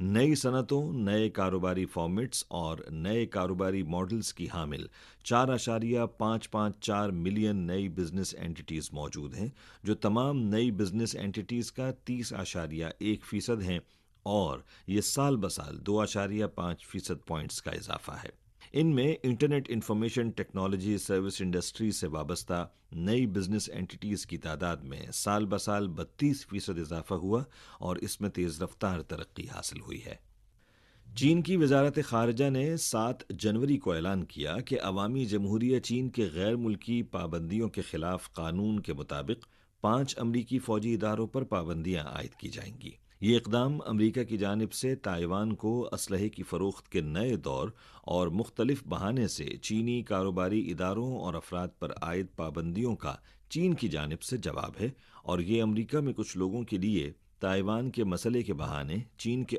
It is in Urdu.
نئی صنعتوں، نئے کاروباری فارمیٹس اور نئے کاروباری ماڈلز کی حامل 4.554 ملین نئی بزنس اینٹیٹیز موجود ہیں، جو تمام نئی بزنس اینٹیٹیز کا 30.1% ہیں، اور یہ سال بسال 2.5% پوائنٹس کا اضافہ ہے۔ ان میں internet information technology service industry سے وابستہ نئی بزنس اینٹیٹیز کی تعداد میں سال بسال 32% اضافہ ہوا اور اس میں تیز رفتار ترقی حاصل ہوئی ہے۔ چین کی وزارت خارجہ نے 7 جنوری کو اعلان کیا کہ عوامی جمہوریہ چین کے غیر ملکی پابندیوں کے خلاف قانون کے مطابق 5 امریکی فوجی اداروں پر پابندیاں عائد کی جائیں گی۔ یہ اقدام امریکہ کی جانب سے تائیوان کو اسلحے کی فروخت کے نئے دور اور مختلف بہانے سے چینی کاروباری اداروں اور افراد پر عائد پابندیوں کا چین کی جانب سے جواب ہے، اور یہ امریکہ میں کچھ لوگوں کے لیے تائیوان کے مسئلے کے بہانے چین کے